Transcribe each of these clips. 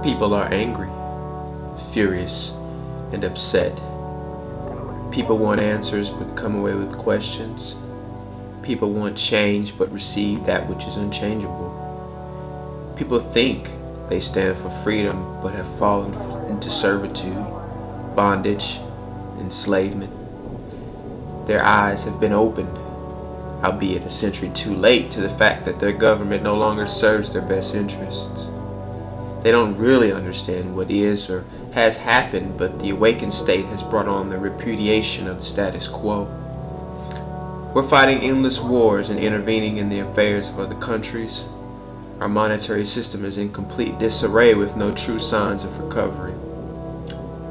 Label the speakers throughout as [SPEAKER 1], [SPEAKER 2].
[SPEAKER 1] People are angry, furious, and upset. People want answers but come away with questions. People want change but receive that which is unchangeable. People think they stand for freedom but have fallen into servitude, bondage, enslavement. Their eyes have been opened, albeit a century too late, to the fact that their government no longer serves their best interests. They don't really understand what is or has happened, but the awakened state has brought on the repudiation of the status quo. We're fighting endless wars and intervening in the affairs of other countries. Our monetary system is in complete disarray with no true signs of recovery.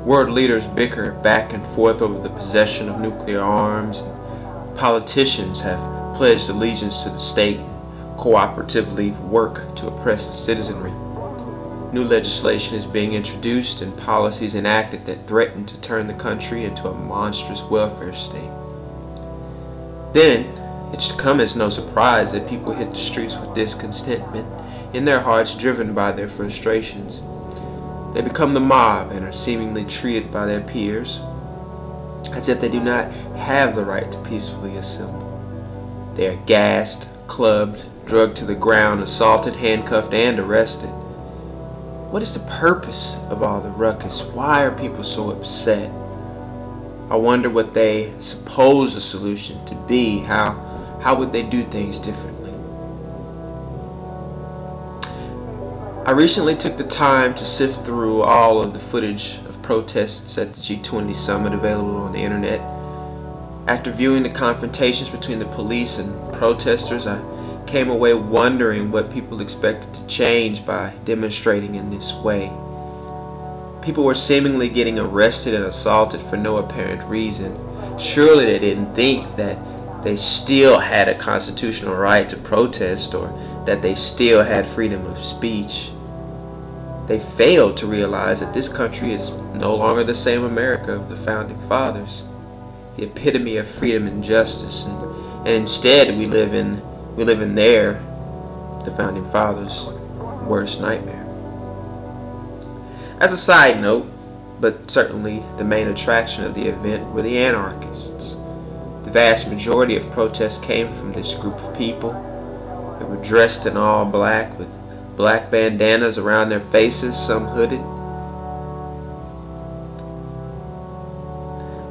[SPEAKER 1] World leaders bicker back and forth over the possession of nuclear arms. Politicians have pledged allegiance to the state and cooperatively work to oppress the citizenry. New legislation is being introduced and policies enacted that threaten to turn the country into a monstrous welfare state. Then, it should come as no surprise that people hit the streets with discontentment in their hearts, driven by their frustrations. They become the mob and are seemingly treated by their peers as if they do not have the right to peacefully assemble. They are gassed, clubbed, drugged to the ground, assaulted, handcuffed, and arrested. What is the purpose of all the ruckus? Why are people so upset? I wonder what they suppose the solution to be. How would they do things differently? I recently took the time to sift through all of the footage of protests at the G20 summit available on the internet. After viewing the confrontations between the police and protesters, I came away wondering what people expected to change by demonstrating in this way. People were seemingly getting arrested and assaulted for no apparent reason. Surely they didn't think that they still had a constitutional right to protest or that they still had freedom of speech. They failed to realize that this country is no longer the same America of the founding fathers, the epitome of freedom and justice, and instead we live in the founding fathers' worst nightmare. As a side note, but certainly the main attraction of the event, were the anarchists. The vast majority of protests came from this group of people. They were dressed in all black with black bandanas around their faces, some hooded.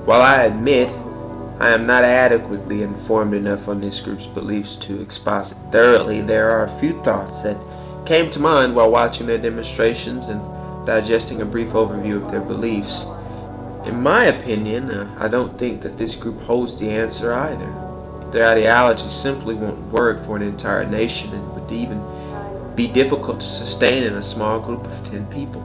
[SPEAKER 1] While I admit I am not adequately informed enough on this group's beliefs to exposit thoroughly, there are a few thoughts that came to mind while watching their demonstrations and digesting a brief overview of their beliefs. In my opinion, I don't think that this group holds the answer either. Their ideology simply won't work for an entire nation and would even be difficult to sustain in a small group of 10 people.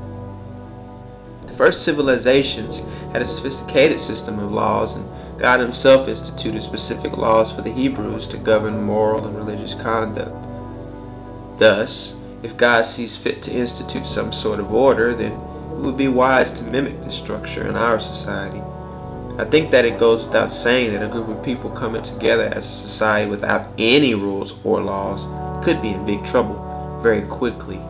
[SPEAKER 1] The first civilizations had a sophisticated system of laws, and God himself instituted specific laws for the Hebrews to govern moral and religious conduct. Thus, if God sees fit to institute some sort of order, then it would be wise to mimic this structure in our society. I think that it goes without saying that a group of people coming together as a society without any rules or laws could be in big trouble very quickly.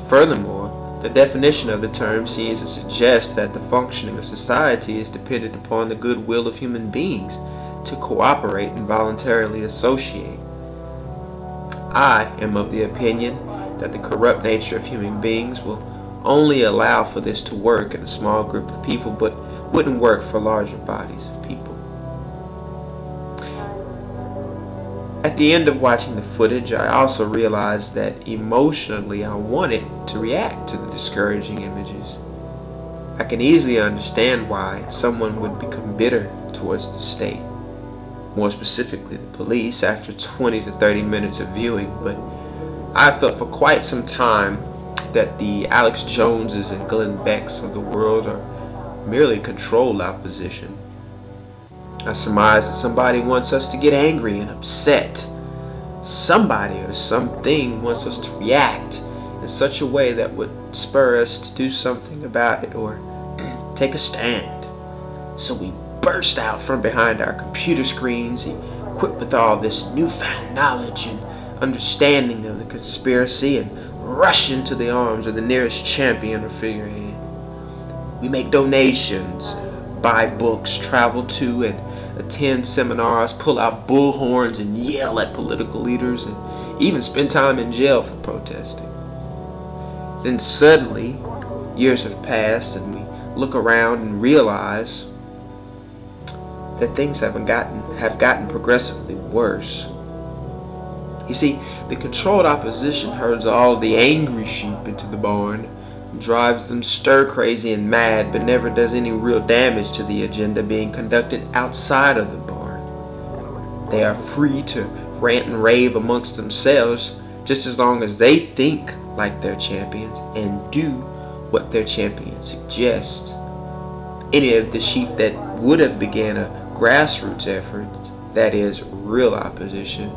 [SPEAKER 1] Furthermore, the definition of the term seems to suggest that the functioning of society is dependent upon the goodwill of human beings to cooperate and voluntarily associate. I am of the opinion that the corrupt nature of human beings will only allow for this to work in a small group of people, but wouldn't work for larger bodies of people. At the end of watching the footage, I also realized that emotionally I wanted to react to the discouraging images. I can easily understand why someone would become bitter towards the state, more specifically the police, after 20 to 30 minutes of viewing, but I felt for quite some time that the Alex Joneses and Glenn Becks of the world are merely controlled opposition. I surmise that somebody wants us to get angry and upset. Somebody or something wants us to react in such a way that would spur us to do something about it or take a stand. So we burst out from behind our computer screens, equipped with all this newfound knowledge and understanding of the conspiracy, and rush into the arms of the nearest champion or figurehead. We make donations, buy books, travel to and attend seminars, pull out bullhorns and yell at political leaders, and even spend time in jail for protesting. Then suddenly, years have passed and we look around and realize that things have gotten progressively worse. You see, the controlled opposition herds all of the angry sheep into the barn, drives them stir-crazy and mad, but never does any real damage to the agenda being conducted outside of the barn. They are free to rant and rave amongst themselves just as long as they think like their champions and do what their champions suggest. Any of the sheep that would have began a grassroots effort, that is, real opposition,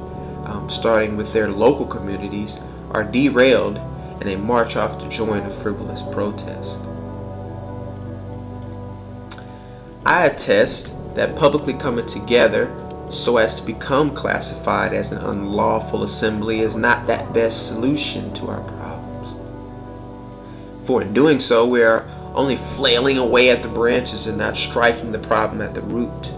[SPEAKER 1] starting with their local communities, are derailed and they march off to join a frivolous protest. I attest that publicly coming together so as to become classified as an unlawful assembly is not that best solution to our problems. For in doing so, we are only flailing away at the branches and not striking the problem at the root.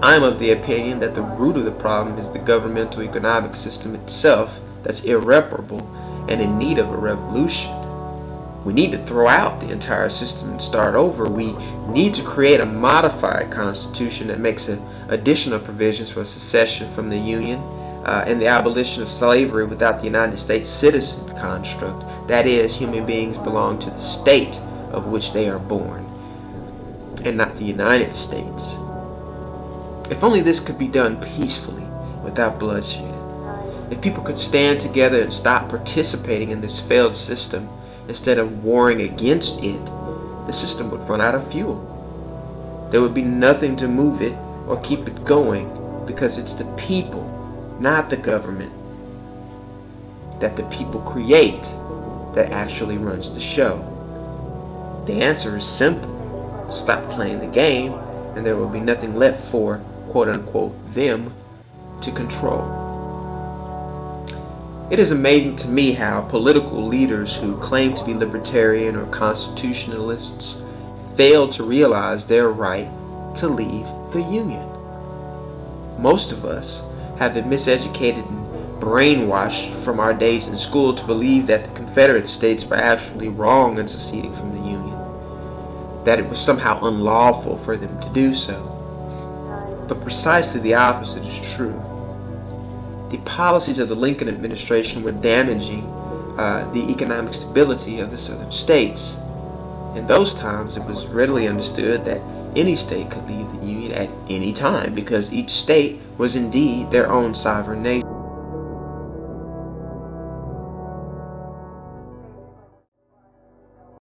[SPEAKER 1] I am of the opinion that the root of the problem is the governmental economic system itself that's irreparable and in need of a revolution. We need to throw out the entire system and start over. We need to create a modified constitution that makes additional provisions for secession from the Union and the abolition of slavery without the United States citizen construct. That is, human beings belong to the state of which they are born and not the United States. If only this could be done peacefully, without bloodshed. If people could stand together and stop participating in this failed system instead of warring against it, the system would run out of fuel. There would be nothing to move it or keep it going because it's the people, not the government, that the people create that actually runs the show. The answer is simple. Stop playing the game and there will be nothing left for quote-unquote them to control. It is amazing to me how political leaders who claim to be libertarian or constitutionalists fail to realize their right to leave the Union. Most of us have been miseducated and brainwashed from our days in school to believe that the Confederate States were actually wrong in seceding from the Union, that it was somehow unlawful for them to do so. But precisely the opposite is true. The policies of the Lincoln administration were damaging the economic stability of the southern states. In those times, it was readily understood that any state could leave the Union at any time because each state was indeed their own sovereign nation.